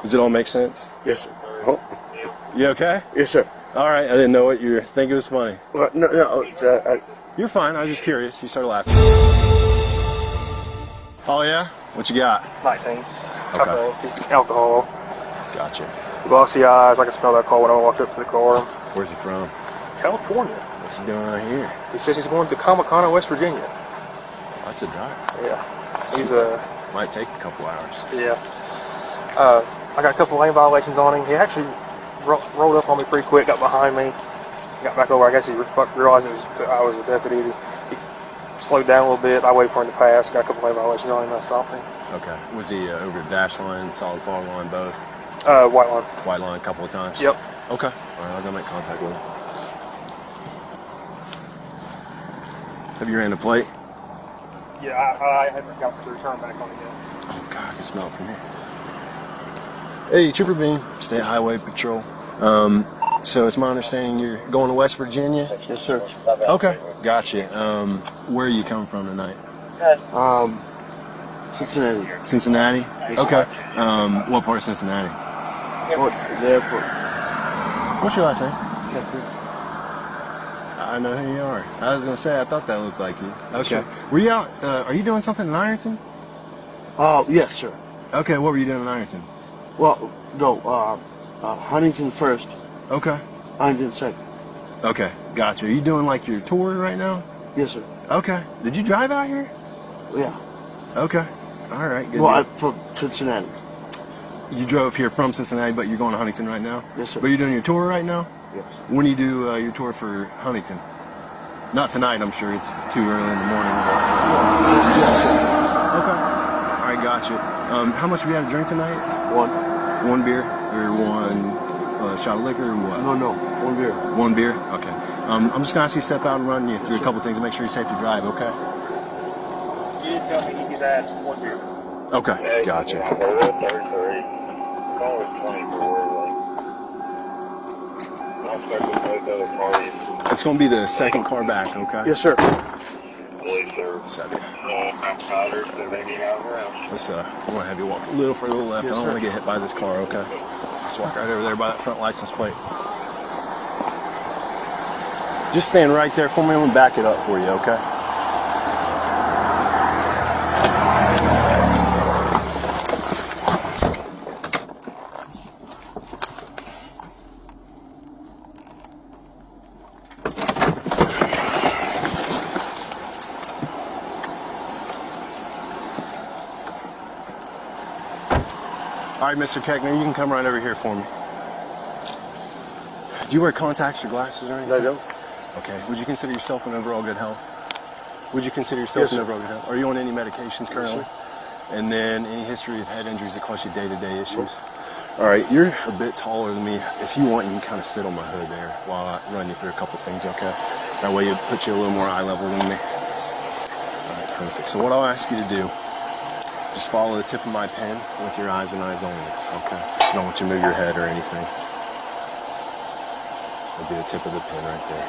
Does it all make sense? Yes, sir. Oh. You okay? Yes, sir. All right. I didn't know what you think it was funny. Well, no. You're fine. I was just curious. You started laughing. Oh yeah? What you got? 19. Okay. Just alcohol. Gotcha. Glossy eyes. I can smell that car when I walked up to the car. Where's he from? California. What's he doing out here? He says he's going to Comic-Con in West Virginia. That's a drive. Yeah. He's might take a couple hours. Yeah. I got a couple lane violations on him. He actually rolled up on me pretty quick, got behind me, got back over. I guess he realized I was a deputy. He slowed down a little bit. I waited for him to pass. Got a couple lane violations on him. I stopped him. Okay. Was he over the dash line, solid fog line, both? White line. White line a couple of times? Yep. Okay. All right, I'll go make contact with him. Have you ran the plate? Yeah, I haven't got the return back on it yet. Oh, God, I can smell it from here. Hey, Trooper Bean, State Highway Patrol. So it's my understanding you're going to West Virginia? Yes, sir. Okay, gotcha. Where are you coming from tonight? Cincinnati. Cincinnati? Yes, okay. What part of Cincinnati? Oh, the airport. What's your last name? Captain. I know who you are. I was going to say, I thought that looked like you. Okay. Sure. Were you out, are you doing something in Ironton? Yes, sir. Okay, what were you doing in Ironton? Well, no, Huntington first. Okay. Huntington second. Okay, gotcha. Are you doing like your tour right now? Yes, sir. Okay. Did you drive out here? Yeah. Okay. All right, good. Well, I'm from Cincinnati. You drove here from Cincinnati, but you're going to Huntington right now? Yes, sir. But you're doing your tour right now? Yes. When do you do your tour for Huntington? Not tonight, I'm sure. It's too early in the morning. But... Yes, sir. Okay. All right, gotcha. How much have you had to drink tonight? One. One beer? Or one shot of liquor or what? No, one beer. One beer? Okay. I'm just going to ask you to step out and run you through a couple things and make sure you're safe to drive, okay? You didn't tell me he's had one beer. Okay, gotcha. It's going to be the second car back, okay? Yes, sir. Second. Let's, I want to have you walk a little further left. Yes, I don't sir. want to get hit by this car, okay? Just walk right over there by that front license plate. Just stand right there for me. I'm going to back it up for you, okay? All right, Mr. Keckner, you can come right over here for me. Do you wear contacts or glasses or anything? I don't. Okay. Would you consider yourself in overall good health? Would you consider yourself in overall good health? Are you on any medications currently? Yes, sir. And then any history of head injuries that cause you day-to-day issues? All right, you're a bit taller than me. If you want, you can kind of sit on my hood there while I run you through a couple things, okay? That way it puts you a little more eye level than me. All right, perfect. So what I'll ask you to do, just follow the tip of my pen with your eyes and eyes only, okay? I don't want you to move your head or anything. That'll be the tip of the pen right there.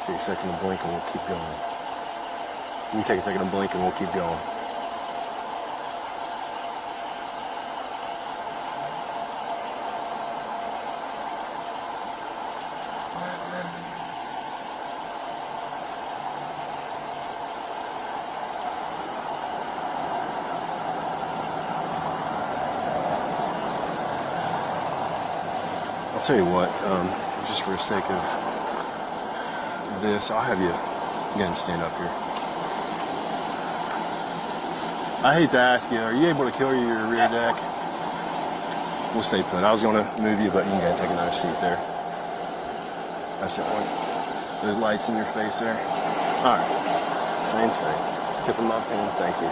Take a second to blink and we'll keep going. You can take a second to blink and we'll keep going. I'll tell you what, just for the sake of this, I'll have you again stand up here. I hate to ask you, are you able to carry your rear deck? We'll stay put. I was going to move you, but you can go ahead and take another seat there. That's it, one. Those lights in your face there. All right, same thing. Tip of my pen, thank you.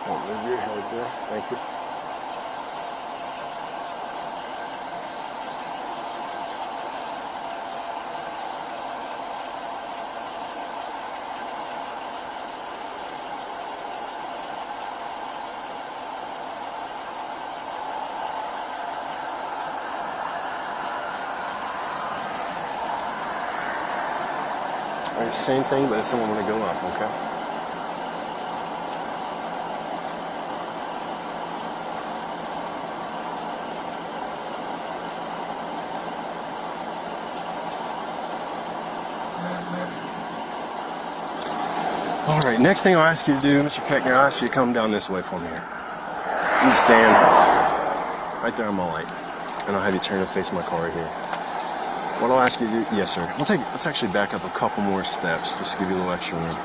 Don't move your head there. Thank you. All right, same thing, but it's only going to go up, okay? All right, next thing I'll ask you to do, Mr. Peckner, I'll ask you to come down this way for me here. You stand right there on my light, and I'll have you turn and face my car right here. What I'll ask you to do, yes sir, let's actually back up a couple more steps just to give you a little extra room.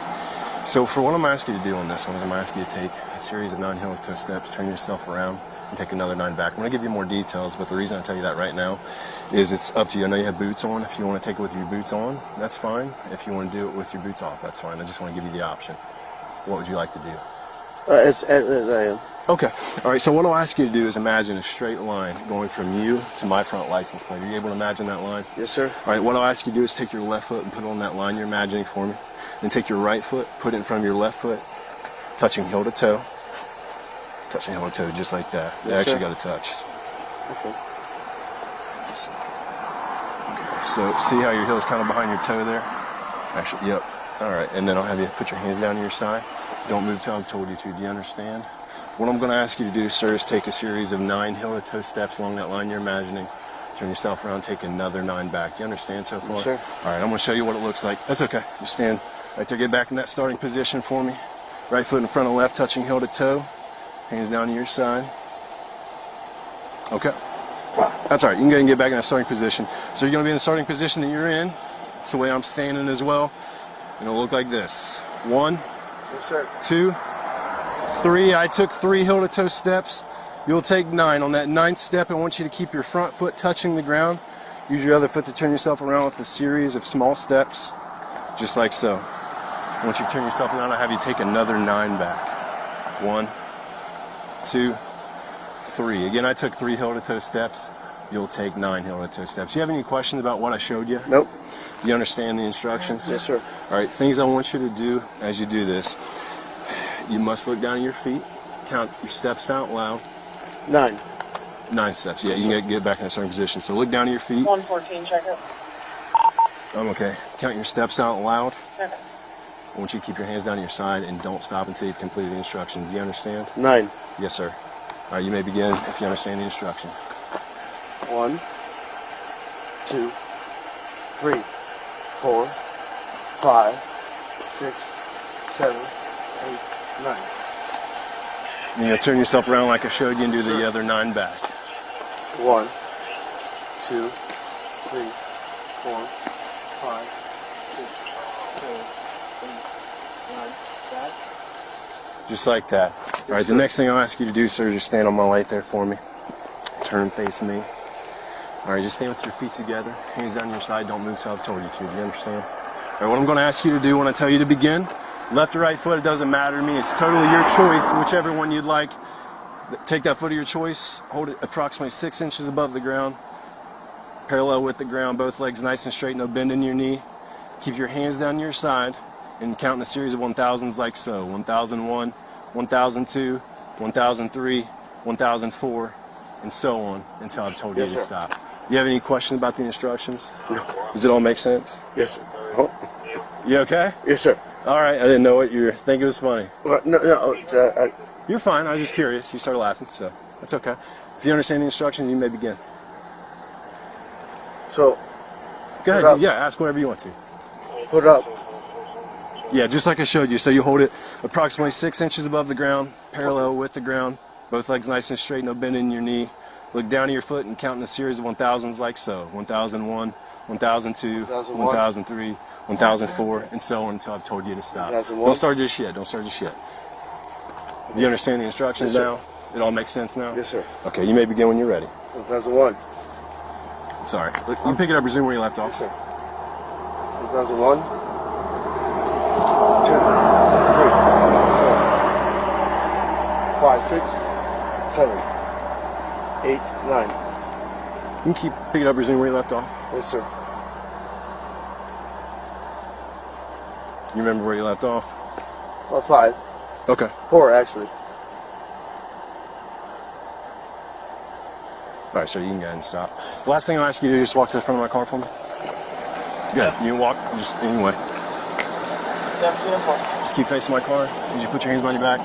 So for what I'm asking you to do on this one is I'm asking you to take a series of 9 heel-toe steps, turn yourself around, and take another 9 back. I'm going to give you more details, but the reason I tell you that right now is it's up to you. I know you have boots on. If you want to take it with your boots on, that's fine. If you want to do it with your boots off, that's fine. I just want to give you the option. What would you like to do? I am. Okay. All right, so what I'll ask you to do is imagine a straight line going from you to my front license plate. Are you able to imagine that line? Yes, sir. All right, what I'll ask you to do is take your left foot and put it on that line you're imagining for me. Then take your right foot, put it in front of your left foot, touching heel to toe. Touching heel to toe, just like that. They Yes, actually sir. got to touch. Okay. Okay, so see how your heel is kind of behind your toe there? Actually, yep. All right, and then I'll have you put your hands down to your side. Don't move till I've told you to. Do you understand? What I'm going to ask you to do, sir, is take a series of 9 heel-to-toe steps along that line you're imagining. Turn yourself around, take another 9 back. Do you understand so far? Yes, sir. All right, I'm going to show you what it looks like. That's okay. Just stand right there. Get back in that starting position for me. Right foot in front of left, touching heel to toe. Hands down to your side. Okay. That's all right. You can go ahead and get back in that starting position. So you're going to be in the starting position that you're in. That's the way I'm standing as well. And it'll look like this. 1, Yes, sir. 2, 3. I took 3 heel-to-toe steps. You'll take 9. On that 9th step, I want you to keep your front foot touching the ground. Use your other foot to turn yourself around with a series of small steps, just like so. Once you turn yourself around, I'll have you take another 9 back. 1, 2, 3. Again, I took 3 heel-to-toe steps. You'll take 9 heel-to-toe steps. Do you have any questions about what I showed you? Nope. You understand the instructions? Yes, sir. All right, things I want you to do as you do this. You must look down at your feet, count your steps out loud. 9. 9 steps, yeah, you can get back in a certain position. So look down at your feet. 114, check it. I'm okay. Count your steps out loud. Okay. I want you to keep your hands down to your side and don't stop until you've completed the instructions. Do you understand? 9. Yes, sir. All right, you may begin if you understand the instructions. 1, 2, 3, 4, 5, 6, 7, 8, 9. And you'll turn yourself around like I showed you and do the other 9 back. 1, 2, 3, 4, 5, 6, 7, 8, 9. Back. Just like that. All right, the next thing I'll ask you to do, sir, is just stand on my light there for me. Turn and face me. All right, just stand with your feet together, hands down your side. Don't move till I've told you to. Do you understand? All right, what I'm going to ask you to do when I tell you to begin, left or right foot, it doesn't matter to me. It's totally your choice, whichever one you'd like. Take that foot of your choice, hold it approximately 6 inches above the ground, parallel with the ground, both legs nice and straight, no bend in your knee. Keep your hands down your side and count in a series of 1000s like so. 1001, 1002, 1003, 1004, and so on until I've told you Yes, to sir. stop. You have any questions about the instructions? No. Does it all make sense? Yes, sir. Oh. You okay? Yes, sir. All right, I didn't know what you were thinking. It was funny. Well, no, You're fine. I was just curious. You started laughing, so that's okay. If you understand the instructions, you may begin. so, Go Put ahead. up. Yeah, ask whatever you want to. put up. Yeah, just like I showed you. So you hold it approximately 6 inches above the ground, parallel with the ground. Both legs nice and straight, no bend in your knee. Look down at your foot and count in a series of 1000s like so. 1001, 1002, 1001. 1003, 1004, and so on until I've told you to stop. 1001. Don't start just yet. Don't start just yet. Do you understand the instructions Yes, sir. now? It all makes sense now? Yes, sir. Okay, you may begin when you're ready. 1001. Sorry. Look, you can pick it up, resume where you left off. Yes, sir. 2001. 2, 3, 4, 5, 6, 7, 8, 9. 5, 6, 7, 8, 9. You can pick it up, resume where you left off. Yes, sir. You remember where you left off? Well, 5. Okay. 4, actually. All right, so you can go ahead and stop. The last thing I'll ask you to do is just walk to the front of my car for me. Good. You can walk just anyway. Yeah, Just keep facing my car. Did you put your hands behind your back?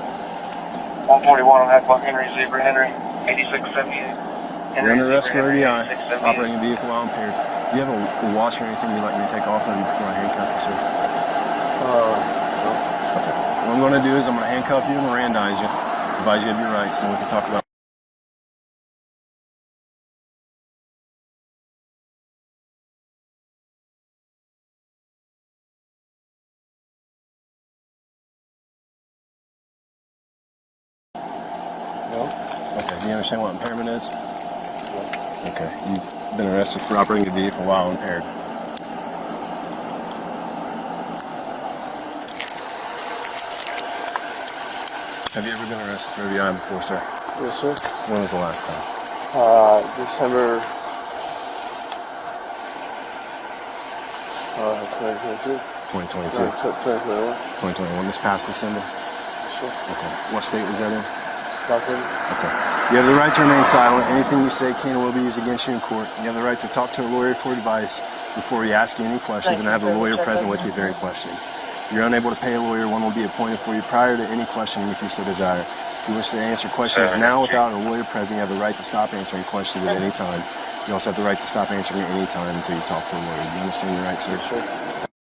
141 on that clock, Henry, Zebra Henry, 8678. You're under arrest for ODI, operating a vehicle while impaired. Do you have a watch or anything you'd like me to take off of you before I handcuff you, sir? No. Okay. What I'm going to do is I'm going to handcuff you and Mirandize you, advise you of your rights, and we can talk about. No. Okay. Do you understand what impairment is? Okay. You've been arrested for operating a vehicle while impaired. Have you ever been arrested for ODI before, sir? Yes, sir. When was the last time? December 2022. 2022. 2021. 2021. This past December. Yes, sir. Okay. What state was that in? Nothing. Okay. You have the right to remain silent. Anything you say can or will be used against you in court. You have the right to talk to a lawyer for advice before you ask any questions and have a lawyer present with you during questioning. If you're unable to pay a lawyer, one will be appointed for you prior to any questioning if you so desire. If you wish to answer questions now without a lawyer present, you have the right to stop answering questions at any time. You also have the right to stop answering at any time until you talk to a lawyer. Do you understand your rights, sir? Yes, sir.